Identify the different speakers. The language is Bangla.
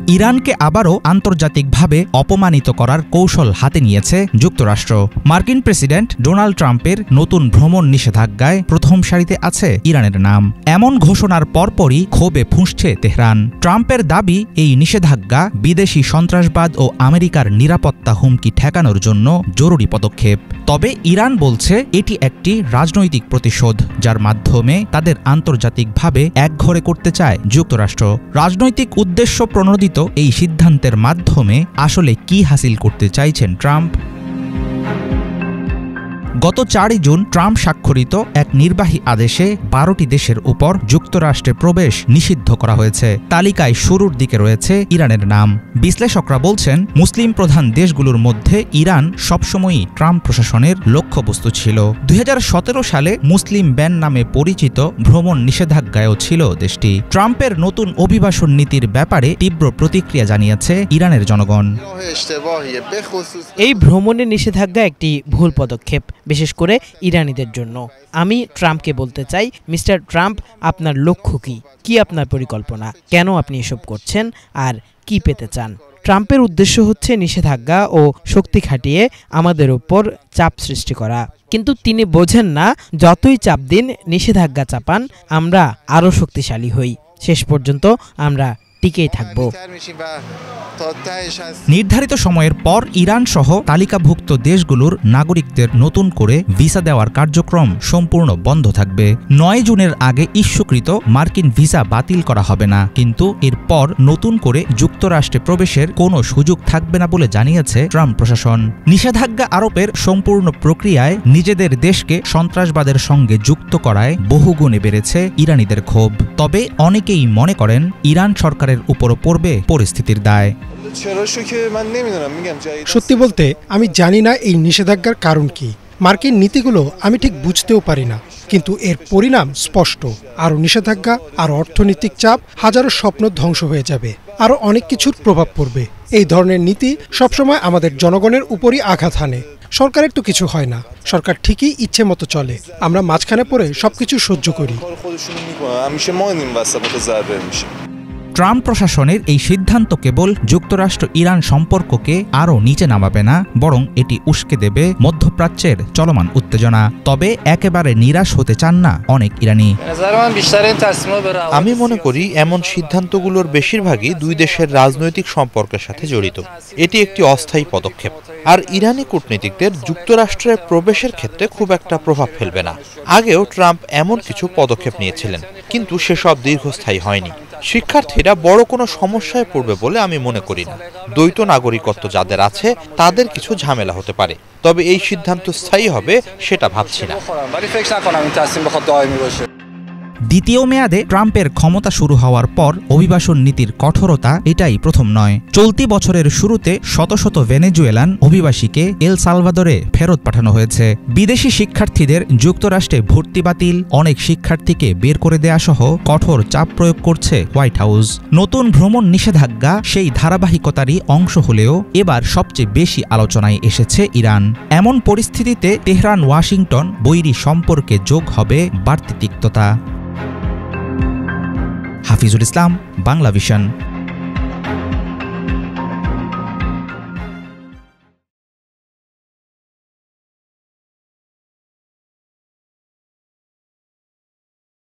Speaker 1: ইরানকে আবারও আন্তর্জাতিকভাবে অপমানিত করার কৌশল হাতে নিয়েছে যুক্তরাষ্ট্র। মার্কিন প্রেসিডেন্ট ডোনাল্ড ট্রাম্পের নতুন ভ্রমণ নিষেধাজ্ঞায় প্রথম সারিতে আছে ইরানের নাম। এমন ঘোষণার পরপরই ক্ষোভে ফুঁসছে তেহরান। ট্রাম্পের দাবি, এই নিষেধাজ্ঞা বিদেশি সন্ত্রাসবাদ ও আমেরিকার নিরাপত্তা হুমকি ঠেকানোর জন্য জরুরি পদক্ষেপ। তবে ইরান বলছে এটি একটি রাজনৈতিক প্রতিশোধ, যার মাধ্যমে তাদের আন্তর্জাতিকভাবে একঘরে করতে চায় যুক্তরাষ্ট্র। রাজনৈতিক উদ্দেশ্য প্রণোদিত এই সিদ্ধান্তের মাধ্যমে আসলে কি হাসিল করতে চাইছেন ট্রাম্প? গত 4 জুন ট্রাম্প স্বাক্ষরিত এক নির্বাহী আদেশে 12টি দেশের উপর যুক্তরাষ্ট্রে প্রবেশ নিষিদ্ধ করা হয়েছে। তালিকায় শুরুর দিকে রয়েছে ইরানের নাম। বিশ্লেষকরা বলছেন, মুসলিম প্রধান দেশগুলোর মধ্যে ইরান সবসময়ই ট্রাম্প প্রশাসনের লক্ষ্যবস্তু ছিল। 2017 সালে মুসলিম ব্যান নামে পরিচিত ভ্রমণ নিষেধাজ্ঞায়ও ছিল দেশটি। ট্রাম্পের নতুন অভিবাসন নীতির ব্যাপারে তীব্র প্রতিক্রিয়া জানিয়েছে ইরানের জনগণ।
Speaker 2: এই ভ্রমণের নিষেধাজ্ঞা একটি ভুল পদক্ষেপ, বিশেষ করে ইরানিদের জন্য। আমি ট্রাম্পকে বলতে চাই, মিস্টার ট্রাম্প, আপনার লক্ষ্য কি আপনার পরিকল্পনা, কেন আপনি এসব করছেন, আর কি পেতে চান? ট্রাম্পের উদ্দেশ্য হচ্ছে নিষেধাজ্ঞা ও শক্তি খাটিয়ে আমাদের উপর চাপ সৃষ্টি করা। কিন্তু তিনি বোঝেন না, যতই চাপ দিন, নিষেধাজ্ঞা চাপান, আমরা আরও শক্তিশালী হই। শেষ পর্যন্ত আমরা টিকেই থাকব।
Speaker 1: নির্ধারিত সময়ের পর ইরান সহ তালিকাভুক্ত দেশগুলোর নাগরিকদের নতুন করে ভিসা দেওয়ার কার্যক্রম সম্পূর্ণ বন্ধ থাকবে। 9 জুনের আগে ইস্যুকৃত মার্কিন ভিসা বাতিল করা হবে না, কিন্তু এরপর নতুন করে যুক্তরাষ্ট্রে প্রবেশের কোনো সুযোগ থাকবে না বলে জানিয়েছে ট্রাম্প প্রশাসন। নিষেধাজ্ঞা আরোপের সম্পূর্ণ প্রক্রিয়ায় নিজেদের দেশকে সন্ত্রাসবাদের সঙ্গে যুক্ত করায় বহুগুণে বেড়েছে ইরানিদের ক্ষোভ। তবে অনেকেই মনে করেন ইরান সরকারের উপরও পড়বে পরিস্থিতির দায়।
Speaker 3: সত্যি বলতে আমি জানি না এই নিষেধাজ্ঞার কারণ কি। মার্কিন নীতিগুলো আমি ঠিক বুঝতেও পারি না, কিন্তু এর পরিণাম স্পষ্ট। আরও নিষেধাজ্ঞা, আরও অর্থনৈতিক চাপ, হাজারো স্বপ্ন ধ্বংস হয়ে যাবে, আরও অনেক কিছুর প্রভাব পড়বে। এই ধরনের নীতি সবসময় আমাদের জনগণের উপরই আঘাত হানে। সরকারের তো কিছু হয় না, সরকার ঠিকই ইচ্ছে মতো চলে, আমরা মাঝখানে পড়ে সবকিছু সহ্য করি।
Speaker 1: ট্রাম্প প্রশাসনের এই সিদ্ধান্ত কেবল যুক্তরাষ্ট্র ইরান সম্পর্ককে আরও নিচে নামাবে না, বরং এটি উস্কে দেবে মধ্যপ্রাচ্যের চলমান উত্তেজনা। তবে একেবারে নিরাশ হতে চান না অনেক ইরানি।
Speaker 4: আমি মনে করি এমন সিদ্ধান্তগুলোর বেশিরভাগই দুই দেশের রাজনৈতিক সম্পর্কের সাথে জড়িত। এটি একটি অস্থায়ী পদক্ষেপ, আর ইরানি কূটনীতিকদের যুক্তরাষ্ট্রে প্রবেশের ক্ষেত্রে খুব একটা প্রভাব ফেলবে না। আগেও ট্রাম্প এমন কিছু পদক্ষেপ নিয়েছিলেন, কিন্তু সেসব দীর্ঘস্থায়ী হয়নি। শিক্ষার্থীরা বড় কোনো সমস্যায় পড়বে বলে আমি মনে করি না। দ্বৈত নাগরিকত্ব যাদের আছে তাদের কিছু ঝামেলা হতে পারে, তবে এই সিদ্ধান্ত স্থায়ী হবে সেটা ভাবছি না।
Speaker 1: দ্বিতীয় মেয়াদে ট্রাম্পের ক্ষমতা শুরু হওয়ার পর অভিবাসন নীতির কঠোরতা এটাই প্রথম নয়। চলতি বছরের শুরুতে শত শত ভেনেজুয়েলান অভিবাসীকে এল সালভাদরে ফেরত পাঠানো হয়েছে। বিদেশি শিক্ষার্থীদের যুক্তরাষ্ট্রে ভর্তি বাতিল, অনেক শিক্ষার্থীকে বের করে দেয়া সহ কঠোর চাপ প্রয়োগ করছে হোয়াইট হাউস। নতুন ভ্রমণ নিষেধাজ্ঞা সেই ধারাবাহিকতারই অংশ হলেও এবার সবচেয়ে বেশি আলোচনায় এসেছে ইরান। এমন পরিস্থিতিতে তেহরান ওয়াশিংটন বৈরী সম্পর্কে যোগ হবে বাড়তি তিক্ততা। হাফিজুল ইসলাম, বাংলা ভিশন।